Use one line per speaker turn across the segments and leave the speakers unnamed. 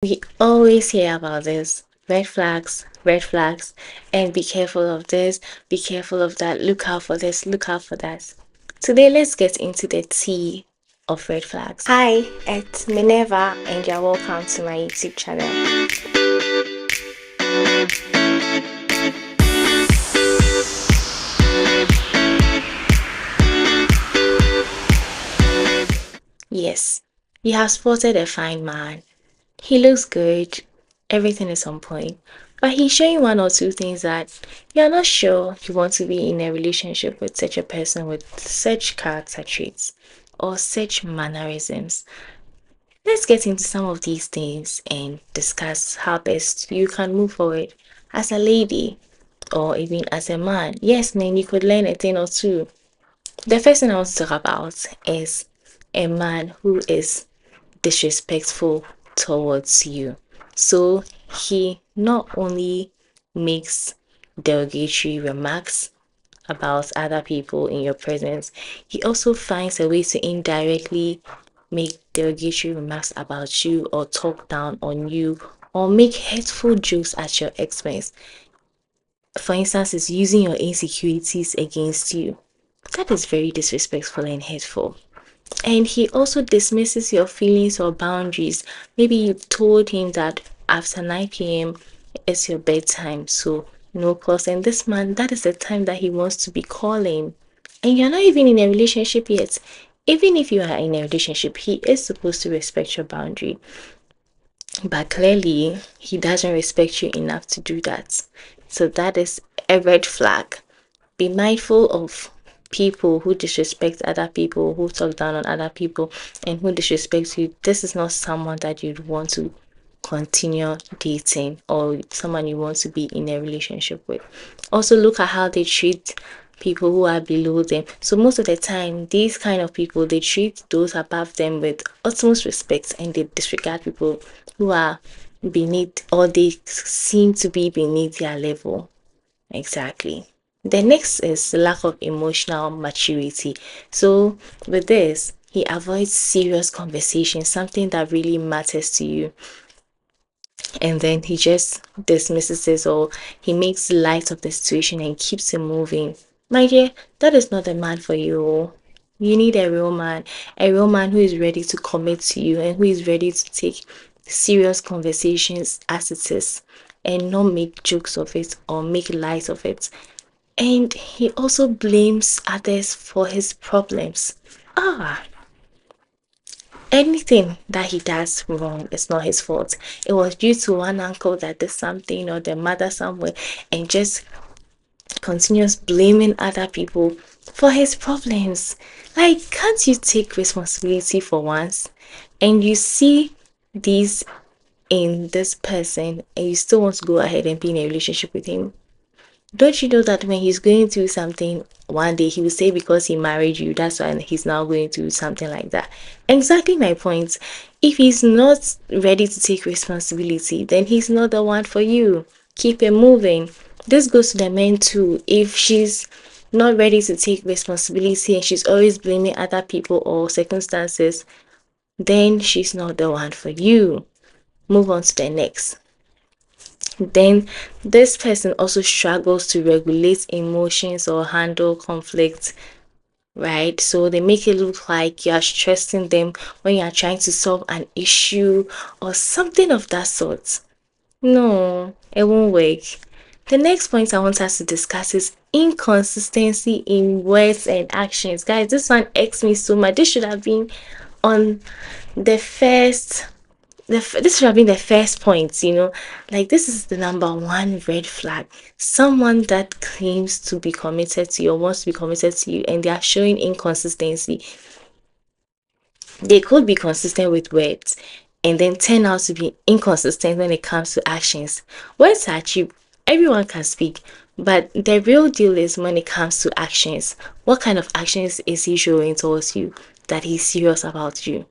We always hear about this red flags, and be careful of this, be careful of that, look out for this, look out for that. Today, let's get into the tea of red flags. Hi, it's Minerva, and you're welcome to my YouTube channel. Yes, you have spotted a fine man. He looks good, everything is on point, but he's showing one or two things that you're not sure you want to be in a relationship with such a person with such character traits or such mannerisms. Let's get into some of these things and discuss how best you can move forward as a lady or even as a man. Yes, man, you could learn a thing or two. The first thing I want to talk about is a man who is disrespectful towards you. So he not only makes derogatory remarks about other people in your presence, he also finds a way to indirectly make derogatory remarks about you or talk down on you or make hateful jokes at your expense. For instance, is using your insecurities against you. That is very disrespectful and hateful. And he also dismisses your feelings or boundaries. Maybe you told him that after 9 p.m. it's your bedtime, so no calls. And this man, that is the time that he wants to be calling. And you're not even in a relationship yet. Even if you are in a relationship, he is supposed to respect your boundary. But clearly, he doesn't respect you enough to do that. So that is a red flag. Be mindful of people who disrespect other people, who talk down on other people, and who disrespect you. This is not someone that you'd want to continue dating or someone you want to be in a relationship with. Also, look at how they treat people who are below them. So most of the time, these kind of people, they treat those above them with utmost respect, and they disregard people who are beneath, or they seem to be beneath their level. Exactly. The next is lack of emotional maturity. So with this, he avoids serious conversation, something that really matters to you. And then he just dismisses it, or he makes light of the situation and keeps it moving. My dear, that is not the man for you. You need a real man who is ready to commit to you and who is ready to take serious conversations as it is and not make jokes of it or make light of it. And he also blames others for his problems. Ah, anything that he does wrong is not his fault. It was due to one uncle that did something or the mother somewhere, and just continues blaming other people for his problems. Like, can't you take responsibility for once? And you see these in this person and you still want to go ahead and be in a relationship with him. Don't you know that when he's going through something one day, he will say because he married you, that's why he's now going through something like that? Exactly my point. If he's not ready to take responsibility, then he's not the one for you. Keep it moving. This goes to the men too. If she's not ready to take responsibility and she's always blaming other people or circumstances, then she's not the one for you. Move on to the next. Then this person also struggles to regulate emotions or handle conflict, right? So they make it look like you are stressing them when you are trying to solve an issue or something of that sort. No, it won't work. The next point I want us to discuss is inconsistency in words and actions. Guys, this one irks me so much. This should have been on the first this should have been the first point, like this is the number one red flag. Someone that claims to be committed to you or wants to be committed to you, and they are showing inconsistency. They could be consistent with words and then turn out to be inconsistent when it comes to actions. Words are cheap, everyone can speak, but the real deal is when it comes to actions. What kind of actions is he showing towards you that he's serious about you?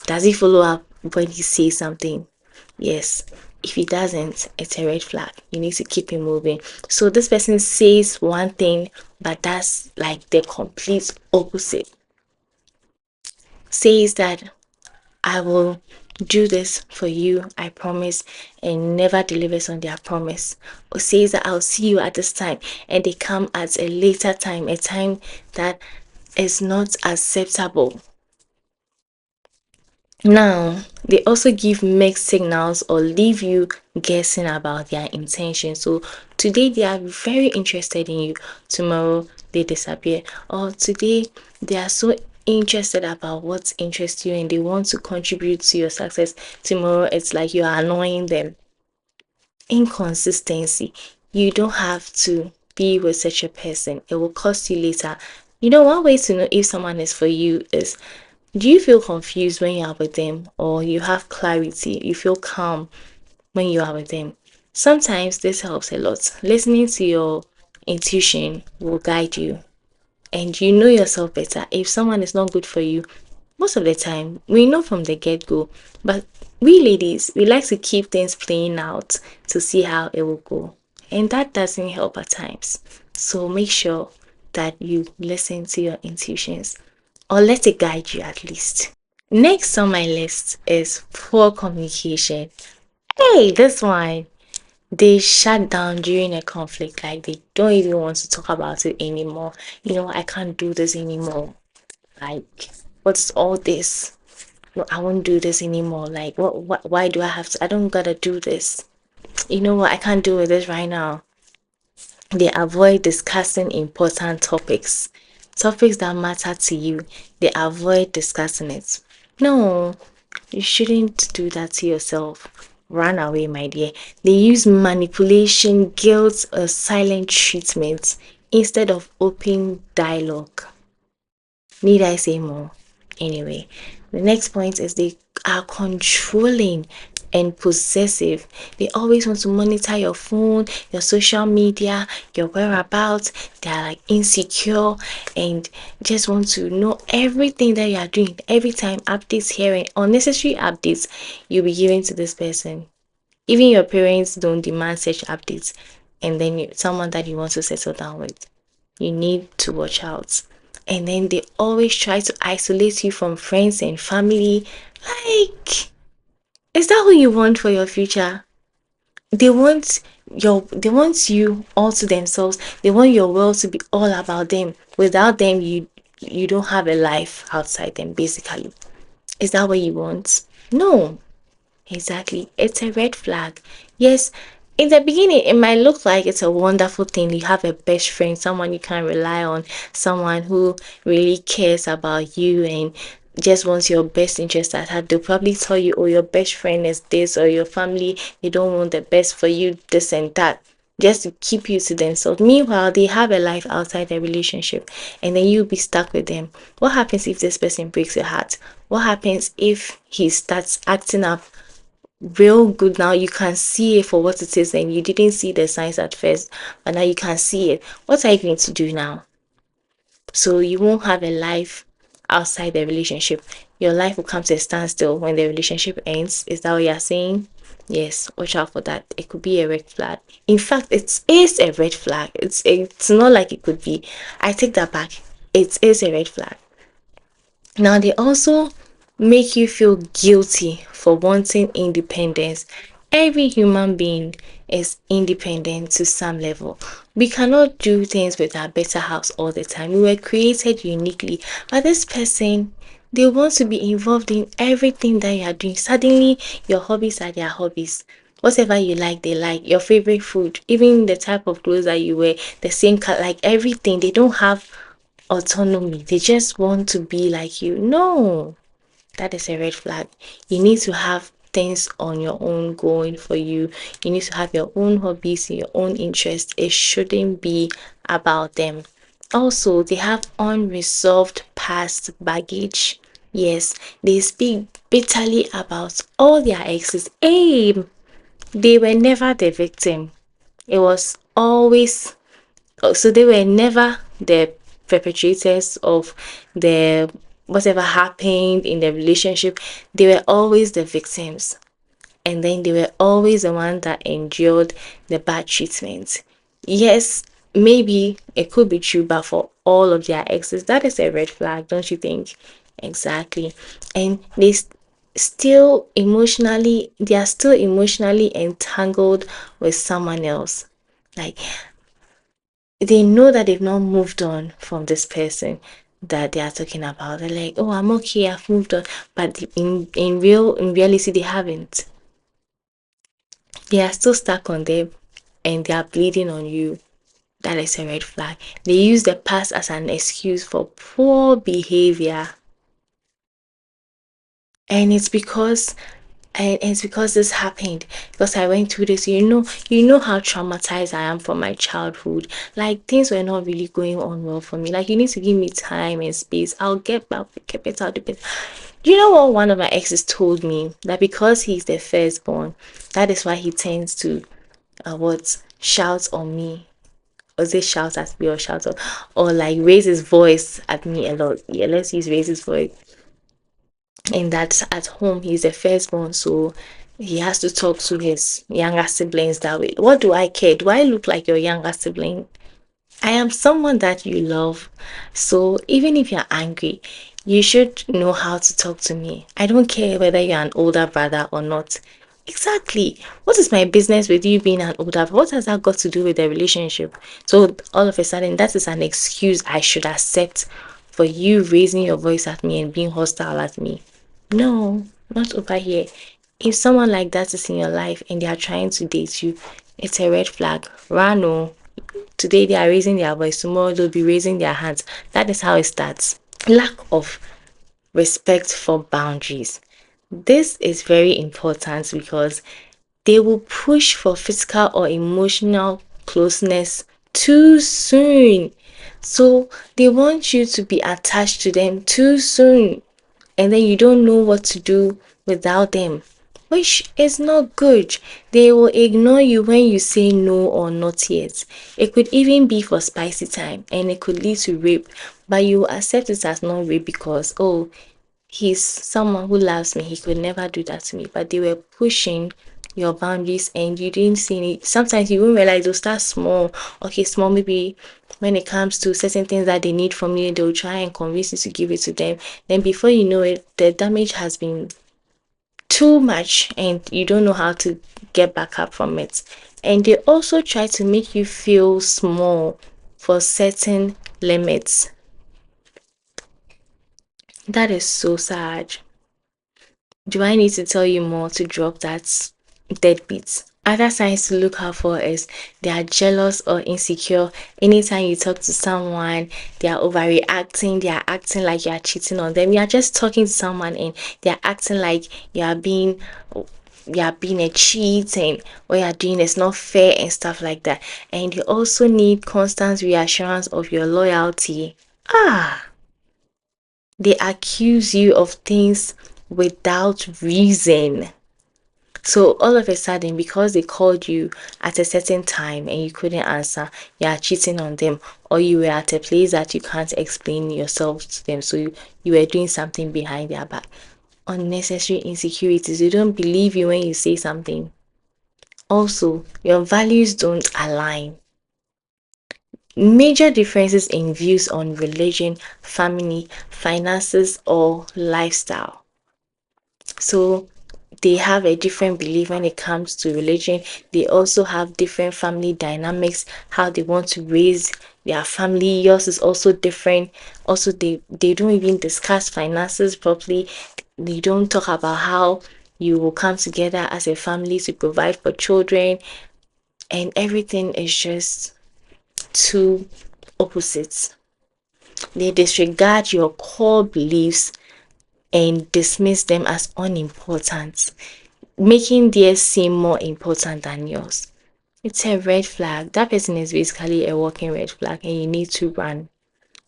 Does he follow up when he says something? Yes. If he doesn't, it's a red flag. You need to keep him moving. So this person says one thing, but that's like the complete opposite. Says that I will do this for you, I promise, and never delivers on their promise, or says that I'll see you at this time, and they come at a later time, a time that is not acceptable. Now, they also give mixed signals or leave you guessing about their intention. So today they are very interested in you, tomorrow they disappear. Or today they are so interested about what interests you and they want to contribute to your success. Tomorrow it's like you are annoying them. Inconsistency. You don't have to be with such a person. It will cost you later. One way to know if someone is for you is, do you feel confused when you are with them, or you have clarity? You feel calm when you are with them? Sometimes this helps a lot. Listening to your intuition will guide you, and you know yourself better. If someone is not good for you, most of the time we know from the get go, but we ladies, we like to keep things playing out to see how it will go, and that doesn't help at times. So make sure that you listen to your intuitions, or let it guide you at least. Next on my list is poor communication. Hey, this one. They shut down during a conflict, like they don't even want to talk about it anymore. I can't do this anymore. Like, what's all this? No, I won't do this anymore. Like, why do I have to? I don't gotta do this. You know what? I can't do with this right now. They avoid discussing important topics that matter to you. They avoid discussing it. No, you shouldn't do that to yourself. Run away, my dear. They use manipulation, guilt, or silent treatment instead of open dialogue. Need I say more? Anyway, the next point is they are controlling and possessive. They always want to monitor your phone, your social media, your whereabouts. They are like insecure and just want to know everything that you are doing. Every time updates here and unnecessary updates you'll be giving to this person. Even your parents don't demand such updates, and then someone that you want to settle down with, you need to watch out. And then they always try to isolate you from friends and family. Like, is that who you want for your future? They want you all to themselves. They want your world to be all about them. Without them, you don't have a life outside them, basically. Is that what you want? No. Exactly. It's a red flag. Yes, in the beginning, it might look like it's a wonderful thing. You have a best friend, someone you can rely on, someone who really cares about you and just wants your best interest at heart. They'll probably tell you, oh, your best friend is this, or your family, they don't want the best for you, this and that, just to keep you to themselves. Meanwhile, they have a life outside their relationship, and then you'll be stuck with them. What happens if this person breaks your heart? What happens if he starts acting up real good? Now you can see it for what it is, and you didn't see the signs at first, but now you can see it. What are you going to do now? So you won't have a life outside the relationship. Your life will come to a standstill when the relationship ends. Is that what you're saying? Yes, watch out for that. It could be a red flag. In fact, it is a red flag. It's not like it could be. I take that back. It is a red flag. Now, they also make you feel guilty for wanting independence. Every human being is independent to some level. We cannot do things with our better halves all the time. We were created uniquely, but this person, they want to be involved in everything that you are doing. Suddenly, your hobbies are their hobbies. Whatever you like, they like. Your favorite food, even the type of clothes that you wear, the same color, like everything. They don't have autonomy. They just want to be like you. No, that is a red flag. You need to have things on your own going for you. You need to have your own hobbies and your own interests. It shouldn't be about them. Also, they have unresolved past baggage. Yes, they speak bitterly about all their exes. Hey, they were never the victim. It was always, so they were never the perpetrators of the whatever happened in the relationship. They were always the victims, and then they were always the one that endured the bad treatment. Yes, maybe it could be true, but for all of their exes, that is a red flag, don't you think? Exactly. And they are still emotionally entangled with someone else. Like, they know that they've not moved on from this person that they are talking about. They're like, oh, I'm okay, I've moved on. But in reality, they haven't. They are still stuck on them and they are bleeding on you. That is a red flag. They use the past as an excuse for poor behavior. And it's because this happened, because I went through this. You know how traumatized I am from my childhood. Like, things were not really going on well for me. Like, you need to give me time and space. I'll get back, get better, I'll do better. Do you know what one of my exes told me? That because he's the firstborn, that is why he tends to what shout on me, or say shout at me, or shout on, or like raise his voice at me a lot. Yeah, let's use raise his voice. And that at home he's the firstborn, so he has to talk to his younger siblings that way. What do I care? Do I look like your younger sibling? I am someone that you love. So even if you're angry, you should know how to talk to me. I don't care whether you're an older brother or not. Exactly. What is my business with you being an older? What has that got to do with the relationship? So all of a sudden, that is an excuse I should accept for you raising your voice at me and being hostile at me. No, not over here. If someone like that is in your life and they are trying to date you, it's a red flag. Run, oh. Today they are raising their voice, tomorrow they'll be raising their hands. That is how it starts. Lack of respect for boundaries. This is very important because they will push for physical or emotional closeness too soon. So they want you to be attached to them too soon, and then you don't know what to do without them, which is not good. They will ignore you when you say no or not yet. It could even be for spicy time and it could lead to rape, but you accept it as not rape because, oh, he's someone who loves me, he could never do that to me. But they were pushing your boundaries and you didn't see any. Sometimes you won't realize they'll start small. Okay, small, maybe when it comes to certain things that they need from you, they'll try and convince you to give it to them. Then before you know it, the damage has been too much and you don't know how to get back up from it. And they also try to make you feel small for certain limits. That is so sad. Do I need to tell you more to drop that deadbeat? Other signs to look out for is they are jealous or insecure. Anytime you talk to someone, they are overreacting, they are acting like you are cheating on them. You are just talking to someone and they are acting like you are being a cheat and what you're doing is not fair and stuff like that. And you also need constant reassurance of your loyalty. Ah, they accuse you of things without reason. So all of a sudden, because they called you at a certain time and you couldn't answer, you are cheating on them, or you were at a place that you can't explain yourself to them. So you were doing something behind their back. Unnecessary insecurities. You don't believe you when you say something. Also, your values don't align. Major differences in views on religion, family, finances, or lifestyle. So they have a different belief when it comes to religion. They also have different family dynamics, how they want to raise their family. Yours is also different. Also, they don't even discuss finances properly. They don't talk about how you will come together as a family to provide for children, and everything is just two opposites. They disregard your core beliefs and dismiss them as unimportant, making theirs seem more important than yours. It's a red flag. That person is basically a walking red flag and you need to run.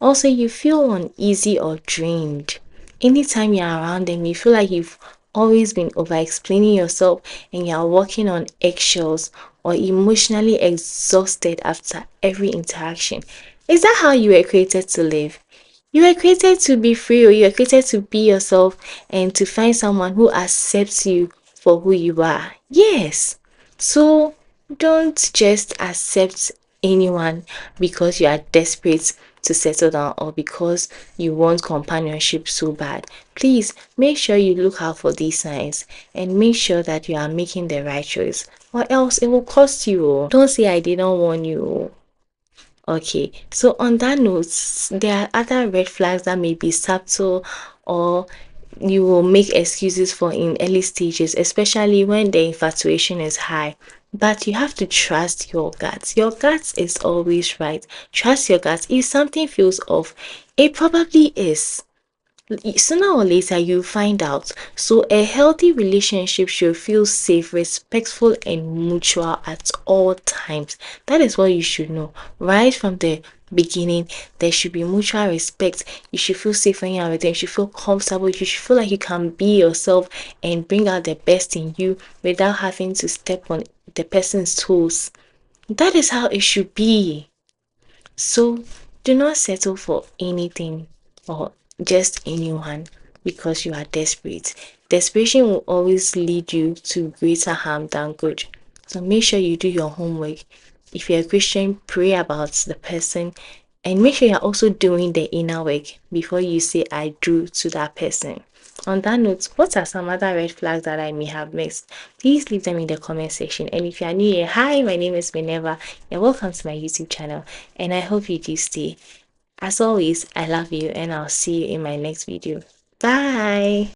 Also, you feel uneasy or drained. Anytime you're around them, you feel like you've always been over explaining yourself and you're walking on eggshells or emotionally exhausted after every interaction. Is that how you were created to live? You were created to be free, or you were created to be yourself and to find someone who accepts you for who you are. Yes. So don't just accept anyone because you are desperate to settle down or because you want companionship so bad, please make sure you look out for these signs and make sure that you are making the right choice, or else it will cost you. Oh. Don't say I didn't warn you. Oh. Okay, so on that note, there are other red flags that may be subtle or you will make excuses for in early stages, especially when the infatuation is high. But you have to trust your guts. Your guts is always right. Trust your guts. If something feels off, it probably is. Sooner or later you find out. So a healthy relationship should feel safe, respectful, and mutual at all times. That is what you should know right from the beginning. There should be mutual respect. You should feel safe when you're with them. You should feel comfortable. You should feel like you can be yourself and bring out the best in you without having to step on the person's toes. That is how it should be. So do not settle for anything or just anyone because you are desperate. Desperation will always lead you to greater harm than good. So make sure you do your homework. If you're a Christian, pray about the person and make sure you're also doing the inner work before you say I do to that person. On that note, what are some other red flags that I may have missed? Please leave them in the comment section. And if you are new here, hi, my name is Minerva. You're welcome to my YouTube channel, and I hope you do stay. As always, I love you, and I'll see you in my next video. Bye.